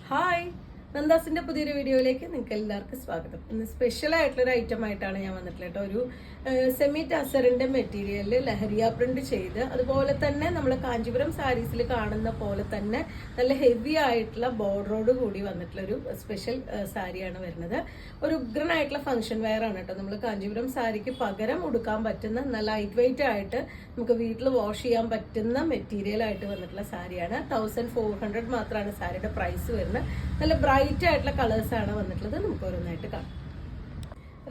Hi, നന്ദാസിന്റെ പുതിയൊരു വീഡിയോയിലേക്ക് നിങ്ങൾക്ക് എല്ലാവർക്കും സ്വാഗതം. ഇന്ന് സ്പെഷ്യൽ ആയിട്ടുള്ളൊരു ഐറ്റം ആയിട്ടാണ് ഞാൻ വന്നിട്ടുള്ളത് കേട്ടോ. ഒരു സെമി ടസറിന്റെ മെറ്റീരിയലിൽ ലഹരിയ പ്രിന്റ് ചെയ്ത്, അതുപോലെ തന്നെ നമ്മൾ കാഞ്ചീപുരം സാരീസിൽ കാണുന്ന പോലെ തന്നെ നല്ല ഹെവി ആയിട്ടുള്ള ബോർഡറോട് കൂടി വന്നിട്ടുള്ള ഒരു സ്പെഷ്യൽ സാരിയാണ് വരുന്നത്. ഒരു ഉഗ്രനായിട്ടുള്ള ഫംഗ്ഷൻ വെയർ ആണ് കേട്ടോ. നമ്മൾ കാഞ്ചീപുരം സാരിക്ക് പകരം ഉടുക്കാൻ പറ്റുന്ന നല്ല ലൈറ്റ് വെയിറ്റ് ആയിട്ട് നമുക്ക് വീട്ടിൽ വാഷ് ചെയ്യാൻ പറ്റുന്ന മെറ്റീരിയൽ ആയിട്ട് വന്നിട്ടുള്ള സാരിയാണ്. 1400 മാത്രമാണ് സാരിയുടെ പ്രൈസ് വരുന്നത്. നല്ല ബ്രൈറ്റ് ആയിട്ടുള്ള കളേഴ്സ് ആണ് വന്നിട്ടുള്ളത്. നമുക്ക് ഓരോന്നായിട്ട് കാണാം.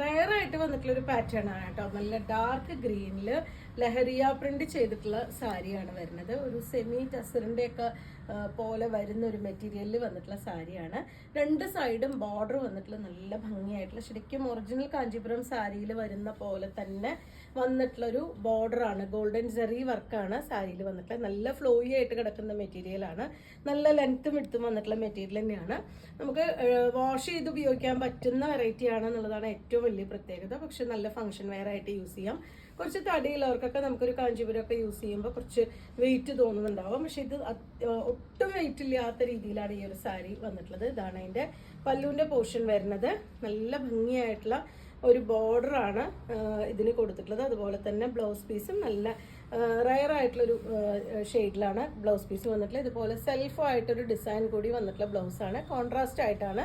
റയർ ആയിട്ട് വന്നിട്ടുള്ള ഒരു പാറ്റേൺ ആണ് കേട്ടോ. നല്ല ഡാർക്ക് ഗ്രീനില് ലഹരിയ പ്രിന്റ് ചെയ്തിട്ടുള്ള സാരിയാണ് വരുന്നത്. ഒരു സെമി ടസറിന്റെ ഒക്കെ പോലെ വരുന്ന ഒരു മെറ്റീരിയലിൽ വന്നിട്ടുള്ള സാരിയാണ്. രണ്ട് സൈഡും ബോർഡർ വന്നിട്ടുള്ള നല്ല ഭംഗിയായിട്ടുള്ള, ശരിക്കും ഒറിജിനൽ കാഞ്ചീപുരം സാരിയിൽ വരുന്ന പോലെ തന്നെ വന്നിട്ടുള്ള ഒരു ബോർഡറാണ്. ഗോൾഡൻ ജെറി വർക്കാണ് സാരിയിൽ വന്നിട്ടുള്ളത്. നല്ല ഫ്ലോയി ആയിട്ട് കിടക്കുന്ന മെറ്റീരിയലാണ്. നല്ല ലെങ്ത്തും വിഡ്ത്തും വന്നിട്ടുള്ള മെറ്റീരിയൽ തന്നെയാണ്. നമുക്ക് വാഷ് ചെയ്ത് ഉപയോഗിക്കാൻ പറ്റുന്ന വെറൈറ്റി ആണെന്നുള്ളതാണ് ഏറ്റവും വലിയ പ്രത്യേകത. പക്ഷെ നല്ല ഫംഗ്ഷൻ വെയർ ആയിട്ട് യൂസ് ചെയ്യാം. കുറച്ച് തടിയുള്ളവർക്കൊക്കെ നമുക്കൊരു കാഞ്ചീപുരമൊക്കെ യൂസ് ചെയ്യുമ്പോൾ കുറച്ച് വെയിറ്റ് തോന്നുന്നുണ്ടാവും. പക്ഷെ ഇത് ഒട്ടും വെയിറ്റ് ഇല്ലാത്ത രീതിയിലാണ് ഈ ഒരു സാരി വന്നിട്ടുള്ളത്. ഇതാണ് അതിന്റെ പല്ലുവിന്റെ പോർഷൻ വരുന്നത്. നല്ല ഭംഗിയായിട്ടുള്ള ഒരു ബോർഡറാണ് ഇതിന് കൊടുത്തിട്ടുള്ളത്. അതുപോലെ തന്നെ ബ്ലൗസ് പീസും നല്ല റയർ ആയിട്ടുള്ളൊരു ഷെയ്ഡിലാണ് ബ്ലൗസ് പീസ് വന്നിട്ടുള്ളത്. ഇതുപോലെ സെൽഫായിട്ടൊരു ഡിസൈൻ കൂടി വന്നിട്ടുള്ള ബ്ലൗസാണ്. കോൺട്രാസ്റ്റ് ആയിട്ടാണ്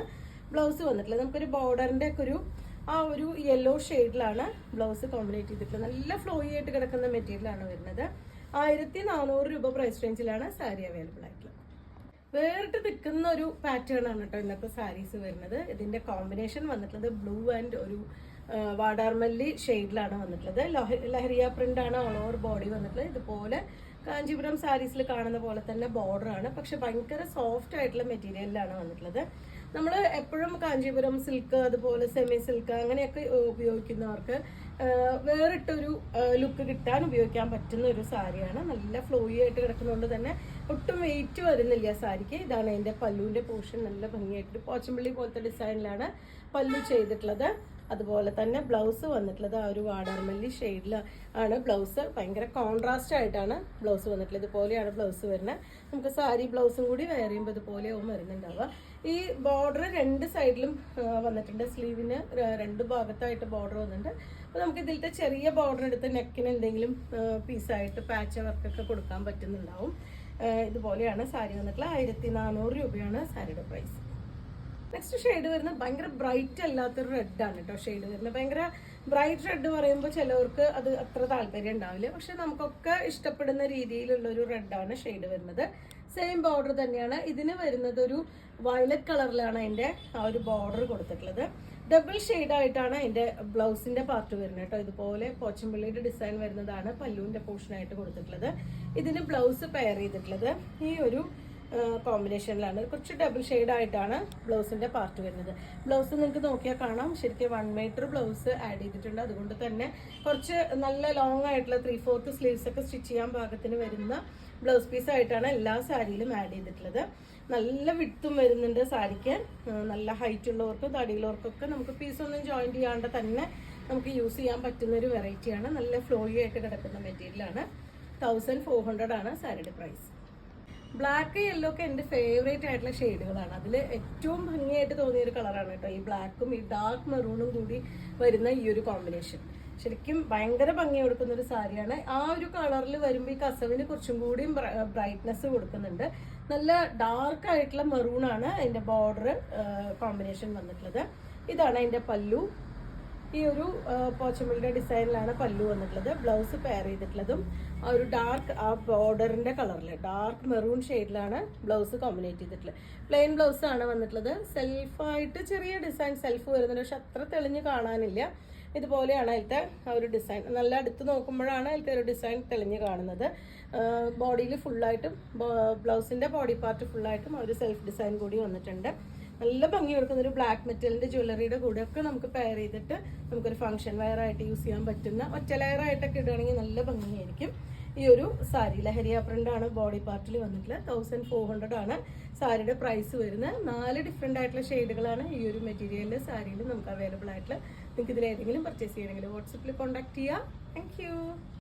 ബ്ലൗസ് വന്നിട്ടുള്ളത്. നമുക്കൊരു ബോർഡറിന്റെ ഒക്കെ ആ ഒരു യെല്ലോ ഷെയ്ഡിലാണ് ബ്ലൗസ് കോമ്പിനേറ്റ് ചെയ്തിട്ടുള്ളത്. നല്ല ഫ്ലോയി ആയിട്ട് കിടക്കുന്ന മെറ്റീരിയലാണ് വരുന്നത്. 1400 രൂപ പ്രൈസ് റേഞ്ചിലാണ് സാരി അവൈലബിൾ ആയിട്ടുള്ളത്. വേറിട്ട് നിൽക്കുന്ന ഒരു പാറ്റേൺ ആണ് കേട്ടോ ഇന്നത്തെ സാരീസ് വരുന്നത്. ഇതിന്റെ കോമ്പിനേഷൻ വന്നിട്ടുള്ളത് ബ്ലൂ ആൻഡ് ഒരു വാടാർമല്ലി ഷെയ്ഡിലാണ് വന്നിട്ടുള്ളത്. ലഹരിയ പ്രിന്റ് ആണ് ഓൾ ഓവർ ബോഡി വന്നിട്ടുള്ളത്. ഇതുപോലെ കാഞ്ചീപുരം സാരീസിൽ കാണുന്ന പോലെ തന്നെ ബോർഡർ ആണ്. പക്ഷെ ഭയങ്കര സോഫ്റ്റ് ആയിട്ടുള്ള മെറ്റീരിയലിലാണ് വന്നിട്ടുള്ളത്. നമ്മൾ എപ്പോഴും കാഞ്ചീപുരം സിൽക്ക്, അതുപോലെ സെമി സിൽക്ക് അങ്ങനെയൊക്കെ ഉപയോഗിക്കുന്നവർക്ക് വേറിട്ടൊരു ലുക്ക് കിട്ടാൻ ഉപയോഗിക്കാൻ പറ്റുന്ന ഒരു സാരിയാണ്. നല്ല ഫ്ലോയി ആയിട്ട് കിടക്കുന്നതുകൊണ്ട് തന്നെ ഒട്ടും വെയിറ്റ് വരുന്നില്ല സാരിക്ക്. ഇതാണ് അതിന്റെ പല്ലുവിന്റെ പോർഷൻ. നല്ല ഭംഗിയായിട്ട് പോച്ചമ്പള്ളി പോലത്തെ ഡിസൈനിലാണ് പല്ലു ചെയ്തിട്ടുള്ളത്. അതുപോലെ തന്നെ ബ്ലൗസ് വന്നിട്ടുള്ളത് ആ ഒരു വാടാർമല്ലി ഷെയ്ഡിൽ ആണ് ബ്ലൗസ്. ഭയങ്കര കോൺട്രാസ്റ്റ് ആയിട്ടാണ് ബ്ലൗസ് വന്നിട്ടുള്ളത്. ഇതുപോലെയാണ് ബ്ലൗസ് വരുന്നത്. നമുക്ക് സാരി ബ്ലൗസും കൂടി വെയർ ചെയ്യുമ്പോൾ ഇതുപോലെയാവും വരുന്നുണ്ടാവുക. ഈ ബോർഡർ രണ്ട് സൈഡിലും വന്നിട്ടുണ്ട്. സ്ലീവിന് രണ്ട് ഭാഗത്തായിട്ട് ബോർഡർ വന്നിട്ടുണ്ട്. അപ്പോൾ നമുക്ക് ഇതിലത്തെ ചെറിയ ബോർഡർ എടുത്ത് നെക്കിന് എന്തെങ്കിലും പീസായിട്ട് പാച്ച് വർക്കൊക്കെ കൊടുക്കാൻ പറ്റുന്നുണ്ടാവും. ഇതുപോലെയാണ് സാരി വന്നിട്ടുള്ളത്. 1400 രൂപയാണ് സാരിയുടെ പ്രൈസ്. നെക്സ്റ്റ് ഷെയ്ഡ് വരുന്നത് ഭയങ്കര ബ്രൈറ്റ് അല്ലാത്തൊരു റെഡ് ആണ് കേട്ടോ. ഷെയ്ഡ് വരുന്നത് ഭയങ്കര ബ്രൈറ്റ് റെഡ് പറയുമ്പോൾ ചിലവർക്ക് അത് അത്ര താല്പര്യം ഉണ്ടാവില്ല. പക്ഷെ നമുക്കൊക്കെ ഇഷ്ടപ്പെടുന്ന രീതിയിലുള്ള ഒരു റെഡാണ് ഷെയ്ഡ് വരുന്നത്. സെയിം ബോർഡർ തന്നെയാണ് ഇതിന് വരുന്നത്. ഒരു വയലറ്റ് കളറിലാണ് അതിന്റെ ആ ഒരു ബോർഡർ കൊടുത്തിട്ടുള്ളത്. ഡബിൾ ഷെയ്ഡ് ആയിട്ടാണ് അതിന്റെ ബ്ലൗസിന്റെ പാർട്ട് വരുന്നത് കേട്ടോ. ഇതുപോലെ പോച്ചമ്പള്ളിയുടെ ഡിസൈൻ വരുന്നതാണ് പല്ലുവിന്റെ പോർഷൻ ആയിട്ട് കൊടുത്തിട്ടുള്ളത്. ഇതിന് ബ്ലൗസ് പെയർ ചെയ്തിട്ടുള്ളത് ഈ ഒരു കോമ്പിനേഷനിലാണ്. കുറച്ച് ഡബിൾ ഷെയ്ഡ് ആയിട്ടാണ് ബ്ലൗസിന്റെ പാർട്ട് വരുന്നത്. ബ്ലൗസ് നിങ്ങൾക്ക് നോക്കിയാൽ കാണാം, ശരിക്കും 1 മീറ്റർ ബ്ലൗസ് ആഡ് ചെയ്തിട്ടുണ്ട്. അതുകൊണ്ട് തന്നെ കുറച്ച് നല്ല ലോങ് ആയിട്ടുള്ള 3/4 സ്ലീവ്സ് ഒക്കെ സ്റ്റിച്ച് ചെയ്യാൻ പാകത്തിന് വരുന്ന ബ്ലൗസ് പീസ് ആയിട്ടാണ് എല്ലാ സാരിയിലും ആഡ് ചെയ്തിട്ടുള്ളത്. നല്ല വിഡ്ത്തും വരുന്നുണ്ട് സാരിക്ക്. നല്ല ഹൈറ്റ് ഉള്ളവർക്കും തടിയുള്ളവർക്കൊക്കെ നമുക്ക് പീസൊന്നും ജോയിന്റ് ചെയ്യാണ്ട് തന്നെ നമുക്ക് യൂസ് ചെയ്യാൻ പറ്റുന്ന ഒരു വെറൈറ്റിയാണ്. നല്ല ഫ്ലോയി ആയിട്ട് കിടക്കുന്ന മെറ്റീരിയലാണ്. 1400 ആണ് സാരിയുടെ പ്രൈസ്. ബ്ലാക്ക് യെല്ലോ ഒക്കെ എൻ്റെ ഫേവറേറ്റ് ആയിട്ടുള്ള ഷെയ്ഡുകളാണ്. അതിൽ ഏറ്റവും ഭംഗിയായിട്ട് തോന്നിയ ഒരു കളറാണ് കേട്ടോ ഈ ബ്ലാക്കും ഈ ഡാർക്ക് മെറൂണും കൂടി വരുന്ന ഈ ഒരു കോമ്പിനേഷൻ. ശരിക്കും ഭയങ്കര ഭംഗി കൊടുക്കുന്ന ഒരു സാരിയാണ്. ആ ഒരു കളറിൽ വരുമ്പോൾ ഈ കസവിന് കുറച്ചും കൂടിയും ബ്രൈറ്റ്നെസ് കൊടുക്കുന്നുണ്ട്. നല്ല ഡാർക്ക് ആയിട്ടുള്ള മെറൂണാണ് അതിന്റെ ബോർഡർ കോമ്പിനേഷൻ വന്നിട്ടുള്ളത്. ഇതാണ് അതിന്റെ പല്ലു. ഈ ഒരു പോച്ചമ്പള്ളിയുടെ ഡിസൈനിലാണ് പല്ലു വന്നിട്ടുള്ളത്. ബ്ലൗസ് പെയർ ചെയ്തിട്ടുള്ളതും ആ ഒരു ഡാർക്ക് ആ ബോർഡറിന്റെ കളറിൽ ഡാർക്ക് മെറൂൺ ഷെയ്ഡിലാണ് ബ്ലൗസ് കോമ്പിനേറ്റ് ചെയ്തിട്ടുള്ളത്. പ്ലെയിൻ ബ്ലൗസ് ആണ് വന്നിട്ടുള്ളത്. സെൽഫായിട്ട് ചെറിയ ഡിസൈൻ സെൽഫ് വരുന്നുണ്ട്, പക്ഷെ അത്ര തെളിഞ്ഞ് കാണാനില്ല. ഇതുപോലെയാണ് അതിലത്തെ ആ ഒരു ഡിസൈൻ. നല്ല അടുത്ത് നോക്കുമ്പോഴാണ് അതിലത്തെ ഒരു ഡിസൈൻ തെളിഞ്ഞ് കാണുന്നത്. ബോഡിയിൽ ഫുള്ളായിട്ടും ബ്ലൗസിന്റെ ബോഡി പാർട്ട് ഫുള്ളായിട്ടും ഒരു സെൽഫ് ഡിസൈൻ കൂടി വന്നിട്ടുണ്ട്. നല്ല ഭംഗി കൊടുക്കുന്ന ഒരു ബ്ലാക്ക് മെറ്റലിന്റെ ജ്വല്ലറിയുടെ കൂടെ ഒക്കെ നമുക്ക് പെയർ ചെയ്തിട്ട് നമുക്കൊരു ഫംഗ്ഷൻ വെയർ ആയിട്ട് യൂസ് ചെയ്യാൻ പറ്റുന്ന ഒറ്റ ലെയർ ആയിട്ടൊക്കെ ഇടുകയാണെങ്കിൽ നല്ല ഭംഗിയായിരിക്കും. ഈ ഒരു സാരി ലഹരിയ പ്രിന്റ് ആണ് ബോഡി പാർട്ടിൽ വന്നിട്ടുള്ളത്. 1400 ആണ് സാരിയുടെ പ്രൈസ് വരുന്നത്. 4 ഡിഫറെന്റ് ആയിട്ടുള്ള ഷെയ്ഡുകളാണ് ഈ ഒരു മെറ്റീരിയലിൽ സാരിയിൽ നമുക്ക് അവൈലബിൾ ആയിട്ടുള്ള. നിങ്ങൾക്ക് ഇതിലേതെങ്കിലും പർച്ചേസ് ചെയ്യണമെങ്കിൽ വാട്സപ്പിൽ കോൺടാക്ട് ചെയ്യാം. Thank you.